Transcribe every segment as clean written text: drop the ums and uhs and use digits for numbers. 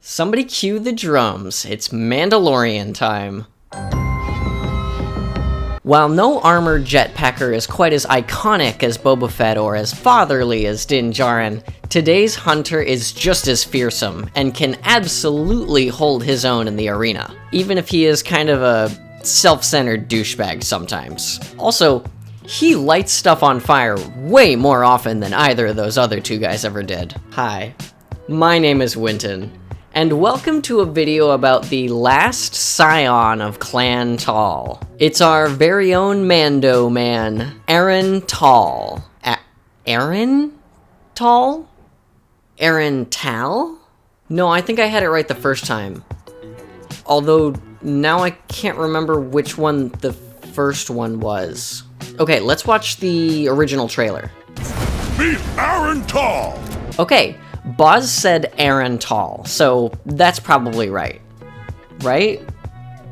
Somebody cue the drums, it's Mandalorian time. While no armored jetpacker is quite as iconic as Boba Fett or as fatherly as Din Djarin, today's hunter is just as fearsome and can absolutely hold his own in the arena, even if he is kind of a self-centered douchebag sometimes. Also, he lights stuff on fire way more often than either of those other two guys ever did. Hi, my name is Winton, and welcome to a video about the last scion of Clan Tal. It's our very own Mando man, Aran Tal. Aran Tal? Aran Tal? No, I think I had it right the first time. Although, now I can't remember which one the first one was. Okay, let's watch the original trailer. Meet Aran Tal! Okay, Boz said Aran Tal, so that's probably right. Right?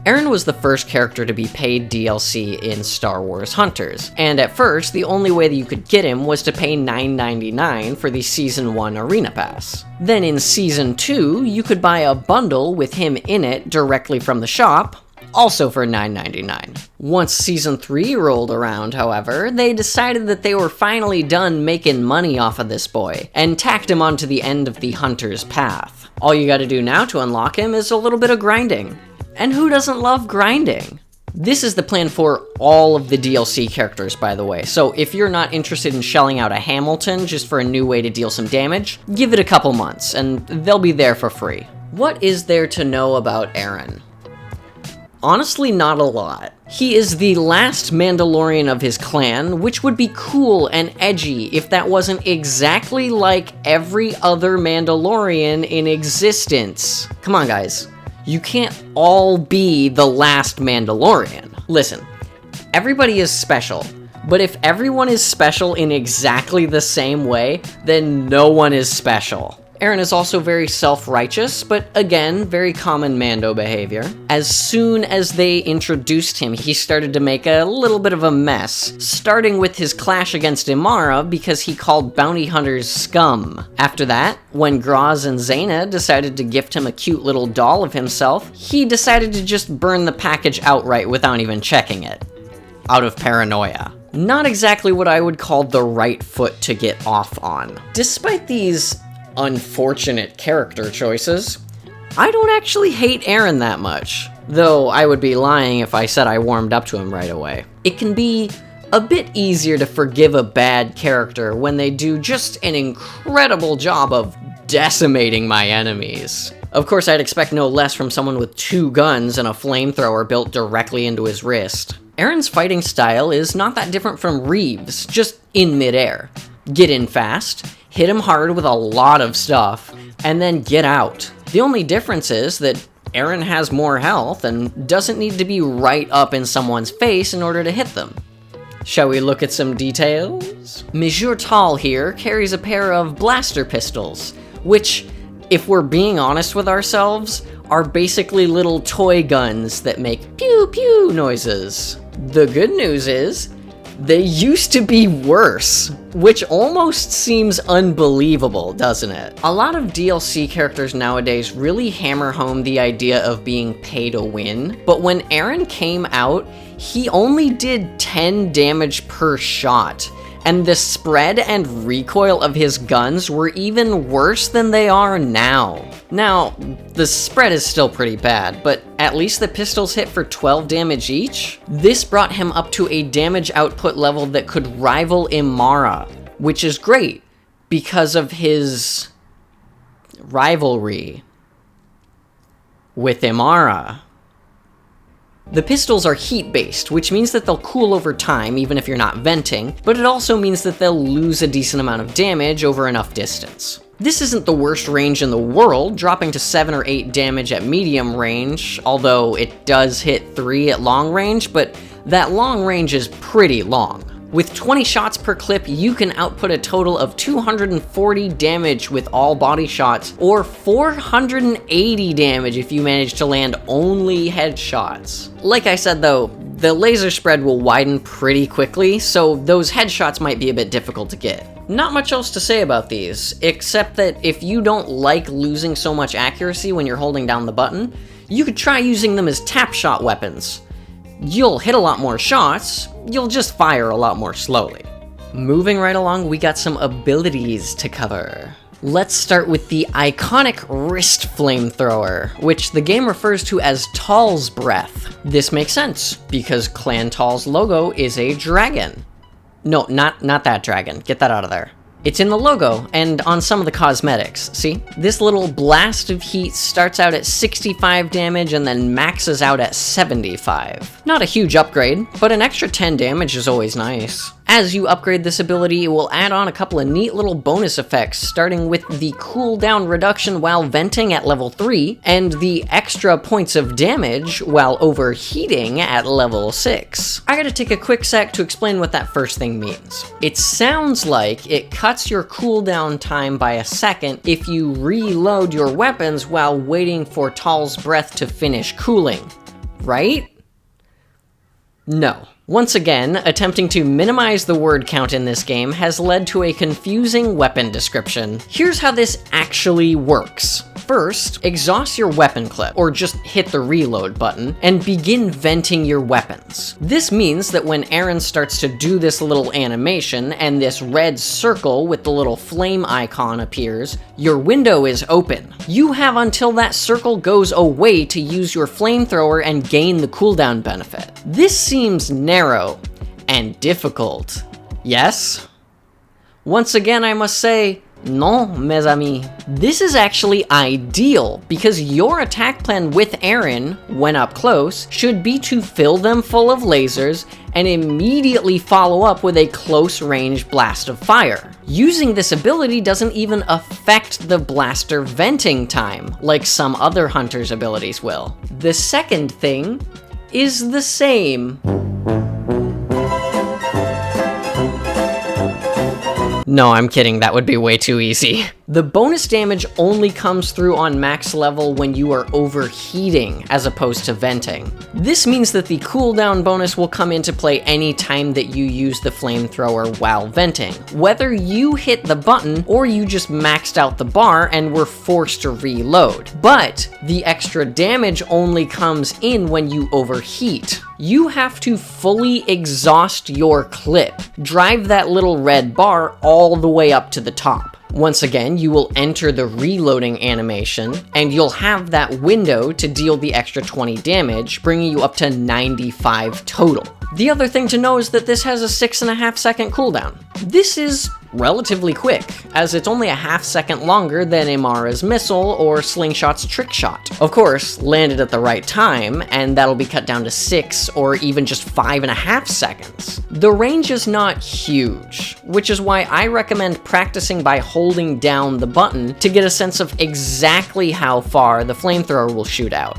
Aran was the first character to be paid DLC in Star Wars Hunters, and at first, the only way that you could get him was to pay $9.99 for the Season 1 Arena Pass. Then in Season 2, you could buy a bundle with him in it directly from the shop, also for $9.99. Once Season 3 rolled around, however, they decided that they were finally done making money off of this boy, and tacked him onto the end of the Hunter's path. All you gotta do now to unlock him is a little bit of grinding. And who doesn't love grinding? This is the plan for all of the DLC characters, by the way, so if you're not interested in shelling out a Hamilton just for a new way to deal some damage, give it a couple months, and they'll be there for free. What is there to know about Aran? Honestly, not a lot. He is the last Mandalorian of his clan, which would be cool and edgy if that wasn't exactly like every other Mandalorian in existence. Come on, guys. You can't all be the last Mandalorian. Listen, everybody is special, but if everyone is special in exactly the same way, then no one is special. Aran is also very self-righteous, but again, very common Mando behavior. As soon as they introduced him, he started to make a little bit of a mess, starting with his clash against Imara because he called bounty hunters scum. After that, when Graz and Zaina decided to gift him a cute little doll of himself, he decided to just burn the package outright without even checking it, out of paranoia. Not exactly what I would call the right foot to get off on. Despite these unfortunate character choices, I don't actually hate Aran that much, though I would be lying if I said I warmed up to him right away. It can be a bit easier to forgive a bad character when they do just an incredible job of decimating my enemies. Of course, I'd expect no less from someone with 2 guns and a flamethrower built directly into his wrist. Aran's fighting style is not that different from Reeves, just in midair. Get in fast, hit him hard with a lot of stuff, and then get out. The only difference is that Aran has more health and doesn't need to be right up in someone's face in order to hit them. Shall we look at some details? Monsieur Tal here carries a pair of blaster pistols, which, if we're being honest with ourselves, are basically little toy guns that make pew pew noises. The good news is, they used to be worse, which almost seems unbelievable, doesn't it? A lot of DLC characters nowadays really hammer home the idea of being pay to win, but when Aran came out, he only did 10 damage per shot, and the spread and recoil of his guns were even worse than they are now. Now, the spread is still pretty bad, but at least the pistols hit for 12 damage each. This brought him up to a damage output level that could rival Imara, which is great because of his rivalry with Imara. The pistols are heat-based, which means that they'll cool over time even if you're not venting, but it also means that they'll lose a decent amount of damage over enough distance. This isn't the worst range in the world, dropping to 7 or 8 damage at medium range, although it does hit 3 at long range, but that long range is pretty long. With 20 shots per clip, you can output a total of 240 damage with all body shots, or 480 damage if you manage to land only headshots. Like I said though, the laser spread will widen pretty quickly, so those headshots might be a bit difficult to get. Not much else to say about these, except that if you don't like losing so much accuracy when you're holding down the button, you could try using them as tap shot weapons. You'll hit a lot more shots, you'll just fire a lot more slowly. Moving right along, we got some abilities to cover. Let's start with the iconic wrist flamethrower, which the game refers to as Tal's Breath. This makes sense, because Clan Tal's logo is a dragon. No, not that dragon. Get that out of there. It's in the logo and on some of the cosmetics, see? This little blast of heat starts out at 65 damage and then maxes out at 75. Not a huge upgrade, but an extra 10 damage is always nice. As you upgrade this ability, it will add on a couple of neat little bonus effects, starting with the cooldown reduction while venting at level 3, and the extra points of damage while overheating at level 6. I gotta take a quick sec to explain what that first thing means. It sounds like it cuts your cooldown time by a second if you reload your weapons while waiting for Tal's Breath to finish cooling, right? No. Once again, attempting to minimize the word count in this game has led to a confusing weapon description. Here's how this actually works. First, exhaust your weapon clip, or just hit the reload button, and begin venting your weapons. This means that when Aran starts to do this little animation, and this red circle with the little flame icon appears, your window is open. You have until that circle goes away to use your flamethrower and gain the cooldown benefit. This seems narrow and difficult. Yes? Once again, I must say, non, mes amis. This is actually ideal, because your attack plan with Aran, when up close, should be to fill them full of lasers and immediately follow up with a close-range blast of fire. Using this ability doesn't even affect the blaster venting time, like some other hunters' abilities will. The second thing is the same. No, I'm kidding, that would be way too easy. The bonus damage only comes through on max level when you are overheating, as opposed to venting. This means that the cooldown bonus will come into play any time that you use the flamethrower while venting, whether you hit the button or you just maxed out the bar and were forced to reload. But the extra damage only comes in when you overheat. You have to fully exhaust your clip. Drive that little red bar all the way up to the top. Once again, you will enter the reloading animation, and you'll have that window to deal the extra 20 damage, bringing you up to 95 total. The other thing to know is that this has a 6.5 second cooldown. This is relatively quick, as it's only a half-second longer than Amara's missile or Slingshot's trick shot. Of course, landed at the right time, and that'll be cut down to 6 or even just 5.5 seconds. The range is not huge, which is why I recommend practicing by holding down the button to get a sense of exactly how far the flamethrower will shoot out.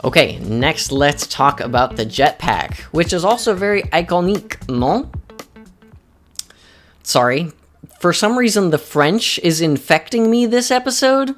Okay, next let's talk about the jetpack, which is also very iconique, no? Sorry, for some reason the French is infecting me this episode.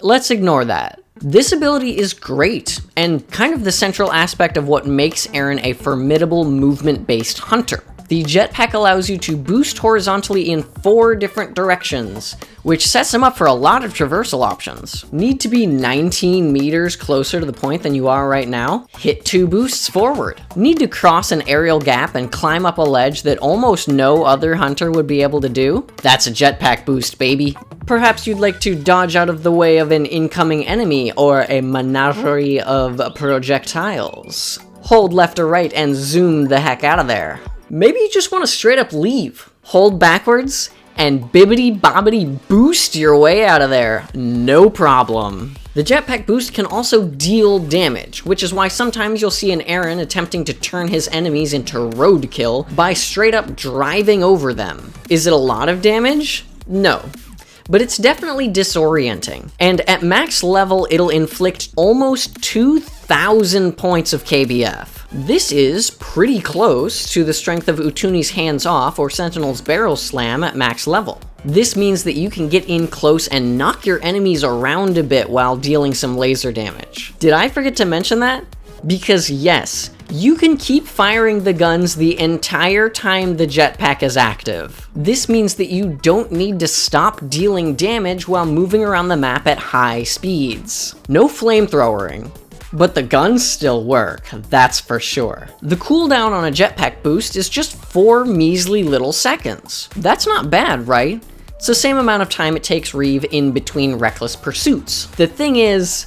Let's ignore that. This ability is great, and kind of the central aspect of what makes Aran a formidable movement-based hunter. The jetpack allows you to boost horizontally in 4 different directions, which sets him up for a lot of traversal options. Need to be 19 meters closer to the point than you are right now? Hit 2 boosts forward. Need to cross an aerial gap and climb up a ledge that almost no other hunter would be able to do? That's a jetpack boost, baby. Perhaps you'd like to dodge out of the way of an incoming enemy or a menagerie of projectiles. Hold left or right and zoom the heck out of there. Maybe you just want to straight up leave. Hold backwards and bibbity bobbity boost your way out of there. No problem. The jetpack boost can also deal damage, which is why sometimes you'll see an Aran attempting to turn his enemies into roadkill by straight up driving over them. Is it a lot of damage? No. But it's definitely disorienting, and at max level it'll inflict almost 2,000 points of KBF. This is pretty close to the strength of Utuni's Hands Off or Sentinel's Barrel Slam at max level. This means that you can get in close and knock your enemies around a bit while dealing some laser damage. Did I forget to mention that? Because yes, You can keep firing the guns the entire time the jetpack is active. This means that you don't need to stop dealing damage while moving around the map at high speeds. No flamethrowering, but the guns still work, that's for sure. The cooldown on a jetpack boost is just 4 measly little seconds. That's not bad, right? It's the same amount of time it takes Reeve in between reckless pursuits. The thing is,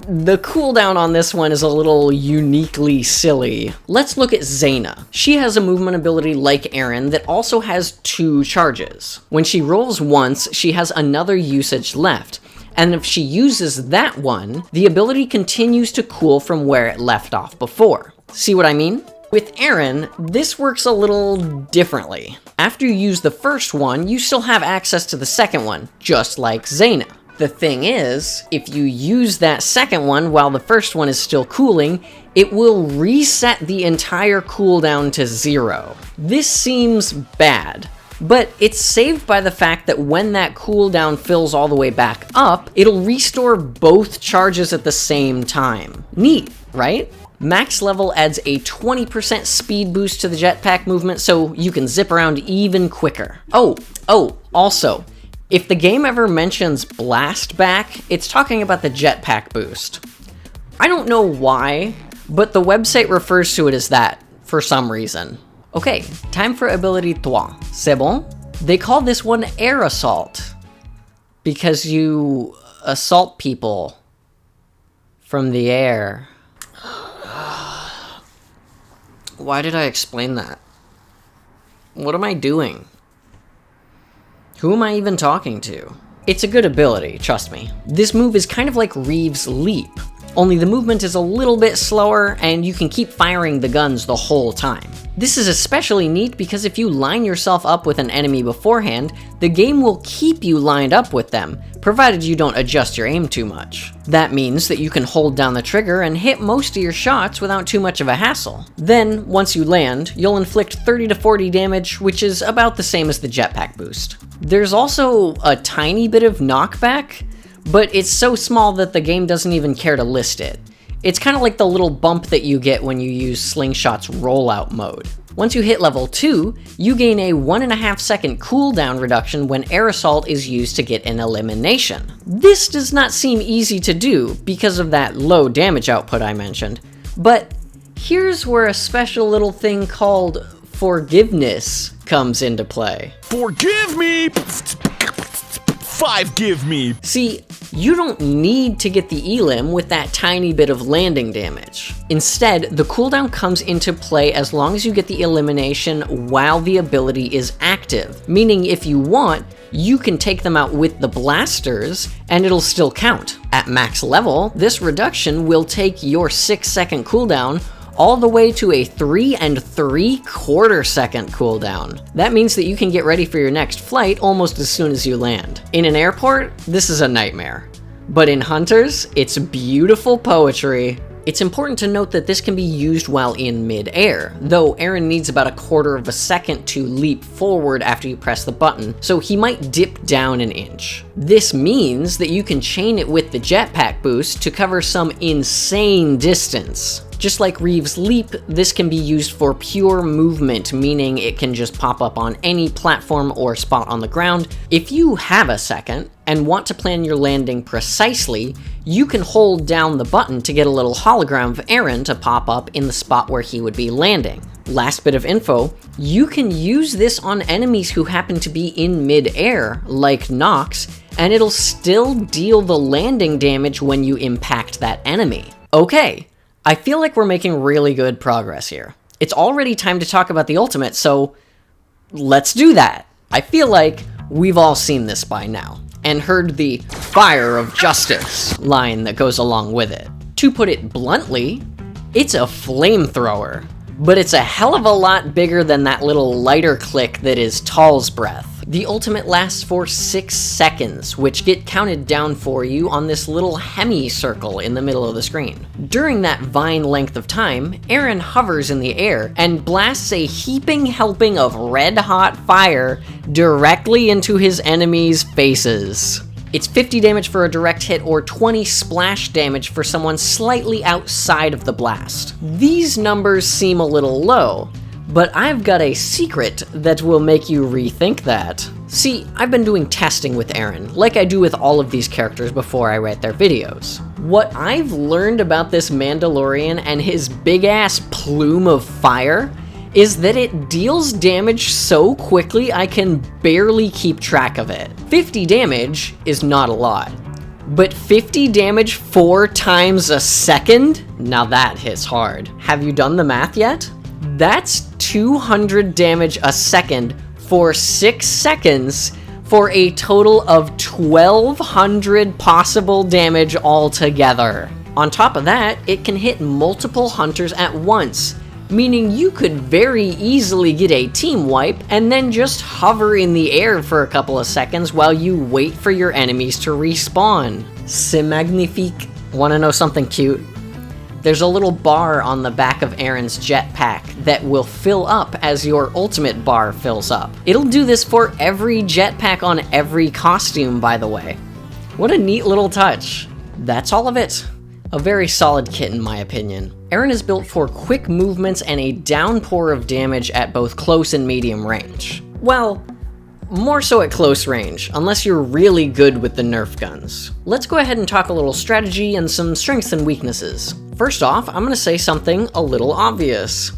the cooldown on this one is a little uniquely silly. Let's look at Zaina. She has a movement ability like Aran that also has 2 charges. When she rolls once, she has another usage left, and if she uses that one, the ability continues to cool from where it left off before. See what I mean? With Aran, this works a little differently. After you use the first one, you still have access to the second one, just like Zaina. The thing is, if you use that second one while the first one is still cooling, it will reset the entire cooldown to 0. This seems bad, but it's saved by the fact that when that cooldown fills all the way back up, it'll restore both charges at the same time. Neat, right? Max level adds a 20% speed boost to the jetpack movement so you can zip around even quicker. Also, if the game ever mentions blast back, it's talking about the jetpack boost. I don't know why, but the website refers to it as that for some reason. Okay, time for ability 3. C'est bon? They call this one air assault because you assault people from the air. Why did I explain that? What am I doing? Who am I even talking to? It's a good ability, trust me. This move is kind of like Reeve's Leap, only the movement is a little bit slower and you can keep firing the guns the whole time. This is especially neat because if you line yourself up with an enemy beforehand, the game will keep you lined up with them, provided you don't adjust your aim too much. That means that you can hold down the trigger and hit most of your shots without too much of a hassle. Then, once you land, you'll inflict 30 to 40 damage, which is about the same as the jetpack boost. There's also a tiny bit of knockback, but it's so small that the game doesn't even care to list it. It's kind of like the little bump that you get when you use Slingshot's rollout mode. Once you hit level 2, you gain a 1.5 second cooldown reduction when air assault is used to get an elimination. This does not seem easy to do because of that low damage output I mentioned, but here's where a special little thing called forgiveness comes into play. Forgive me! 5 give me! See, you don't need to get the elim with that tiny bit of landing damage. Instead, the cooldown comes into play as long as you get the elimination while the ability is active, meaning if you want, you can take them out with the blasters and it'll still count. At max level, this reduction will take your 6-second cooldown all the way to a 3 3/4 second cooldown. That means that you can get ready for your next flight almost as soon as you land. In an airport, this is a nightmare. But in Hunters, it's beautiful poetry. It's important to note that this can be used while in mid-air, though Aran needs about 1/4 second to leap forward after you press the button, so he might dip down an inch. This means that you can chain it with the jetpack boost to cover some insane distance. Just like Reeve's Leap, this can be used for pure movement, meaning it can just pop up on any platform or spot on the ground. If you have a second and want to plan your landing precisely, you can hold down the button to get a little hologram of Aran to pop up in the spot where he would be landing. Last bit of info, you can use this on enemies who happen to be in mid-air, like Nox, and it'll still deal the landing damage when you impact that enemy. Okay. I feel like we're making really good progress here. It's already time to talk about the ultimate, so let's do that. I feel like we've all seen this by now, and heard the "fire of justice" line that goes along with it. To put it bluntly, it's a flamethrower, but it's a hell of a lot bigger than that little lighter click that is Tal's breath. The ultimate lasts for 6 seconds, which get counted down for you on this little hemi-circle in the middle of the screen. During that vine length of time, Aran hovers in the air and blasts a heaping helping of red-hot fire directly into his enemies' faces. It's 50 damage for a direct hit or 20 splash damage for someone slightly outside of the blast. These numbers seem a little low, but I've got a secret that will make you rethink that. See, I've been doing testing with Aran, like I do with all of these characters before I write their videos. What I've learned about this Mandalorian and his big-ass plume of fire is that it deals damage so quickly I can barely keep track of it. 50 damage is not a lot, but 50 damage 4 times a second? Now that hits hard. Have you done the math yet? That's 200 damage a second for 6 seconds for a total of 1200 possible damage altogether. On top of that, it can hit multiple hunters at once, meaning you could very easily get a team wipe and then just hover in the air for a couple of seconds while you wait for your enemies to respawn. C'est magnifique. Wanna know something cute? There's a little bar on the back of Aran's jetpack that will fill up as your ultimate bar fills up. It'll do this for every jetpack on every costume, by the way. What a neat little touch. That's all of it. A very solid kit in my opinion. Aran is built for quick movements and a downpour of damage at both close and medium range. Well, more so at close range, unless you're really good with the Nerf guns. Let's go ahead and talk a little strategy and some strengths and weaknesses. First off, I'm gonna say something a little obvious.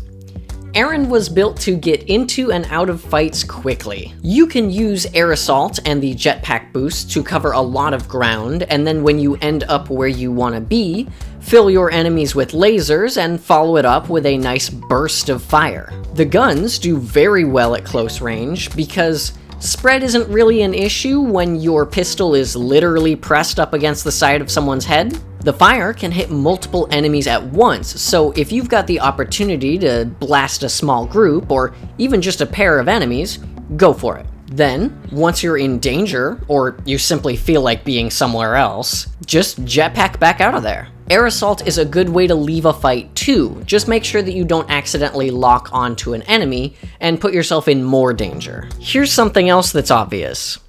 Aran was built to get into and out of fights quickly. You can use air assault and the jetpack boost to cover a lot of ground, and then when you end up where you want to be, fill your enemies with lasers and follow it up with a nice burst of fire. The guns do very well at close range because spread isn't really an issue when your pistol is literally pressed up against the side of someone's head. The fire can hit multiple enemies at once, so if you've got the opportunity to blast a small group, or even just a pair of enemies, go for it. Then, once you're in danger, or you simply feel like being somewhere else, just jetpack back out of there. Air assault is a good way to leave a fight too. Just make sure that you don't accidentally lock onto an enemy and put yourself in more danger. Here's something else that's obvious.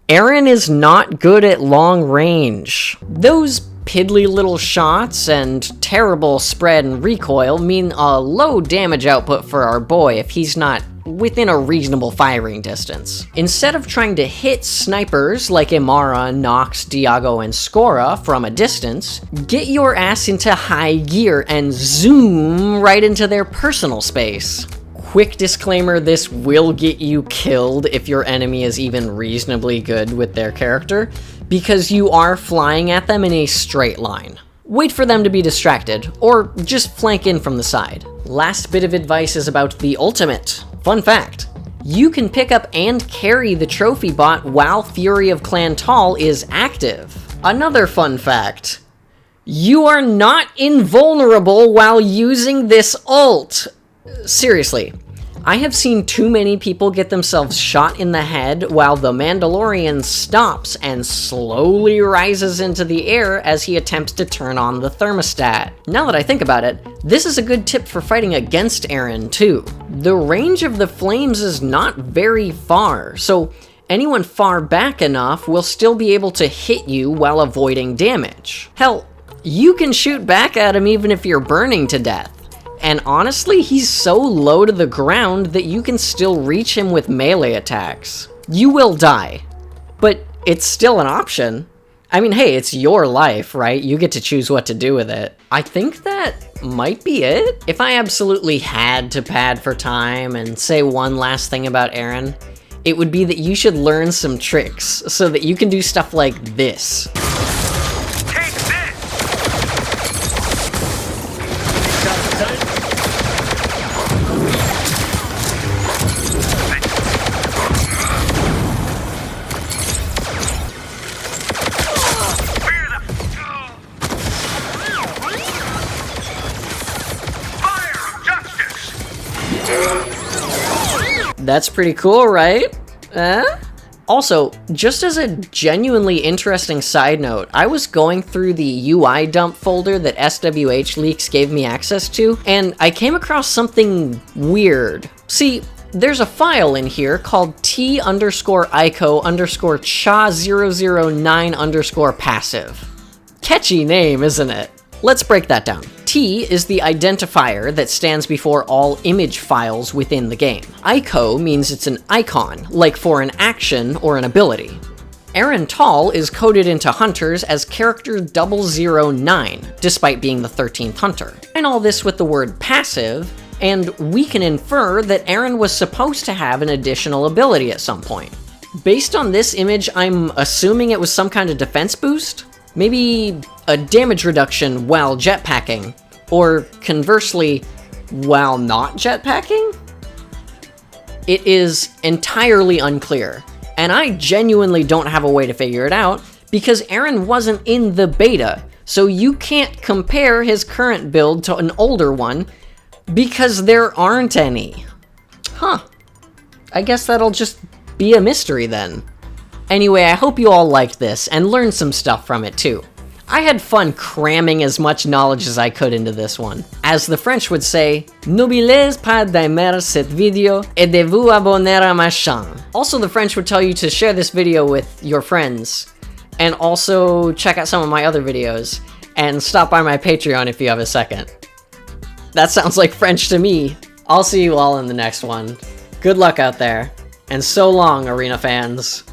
Aran is not good at long range. Those piddly little shots and terrible spread and recoil mean a low damage output for our boy if he's not within a reasonable firing distance. Instead of trying to hit snipers like Imara, Nox, Diago, and Skora from a distance, get your ass into high gear and zoom right into their personal space. Quick disclaimer, this will get you killed if your enemy is even reasonably good with their character, because you are flying at them in a straight line. Wait for them to be distracted, or just flank in from the side. Last bit of advice is about the ultimate. Fun fact, you can pick up and carry the trophy bot while Fury of Clan Tal is active. Another fun fact, you are not invulnerable while using this ult. Seriously, I have seen too many people get themselves shot in the head while the Mandalorian stops and slowly rises into the air as he attempts to turn on the thermostat. Now that I think about it, this is a good tip for fighting against Aran too. The range of the flames is not very far, so anyone far back enough will still be able to hit you while avoiding damage. Hell, you can shoot back at him even if you're burning to death. And honestly, he's so low to the ground that you can still reach him with melee attacks. You will die, but it's still an option. I mean, hey, it's your life, right? You get to choose what to do with it. I think that might be it. If I absolutely had to pad for time and say one last thing about Aran, it would be that you should learn some tricks so that you can do stuff like this. That's pretty cool, right? Also, just as a genuinely interesting side note, I was going through the UI dump folder that SWH Leaks gave me access to, and I came across something weird. See, There's a file in here called t_ico_cha009_passive. Catchy name, isn't it? Let's break that down. T is the identifier that stands before all image files within the game. Ico means it's an icon, like for an action or an ability. Aran Tal is coded into hunters as character 009, despite being the 13th hunter. And all this with the word passive, and we can infer that Aran was supposed to have an additional ability at some point. Based on this image, I'm assuming it was some kind of defense boost? Maybe a damage reduction while jetpacking, or conversely, while not jetpacking? It is entirely unclear, and I genuinely don't have a way to figure it out because Aran wasn't in the beta, so you can't compare his current build to an older one because there aren't any. Huh. I guess that'll just be a mystery then. Anyway, I hope you all liked this and learned some stuff from it too. I had fun cramming as much knowledge as I could into this one. As the French would say, n'oubliez pas d'aimer cette vidéo et de vous abonner à ma chaîne. Also, the French would tell you to share this video with your friends, and also check out some of my other videos, and stop by my Patreon if you have a second. That sounds like French to me. I'll see you all in the next one. Good luck out there, and so long, Arena fans.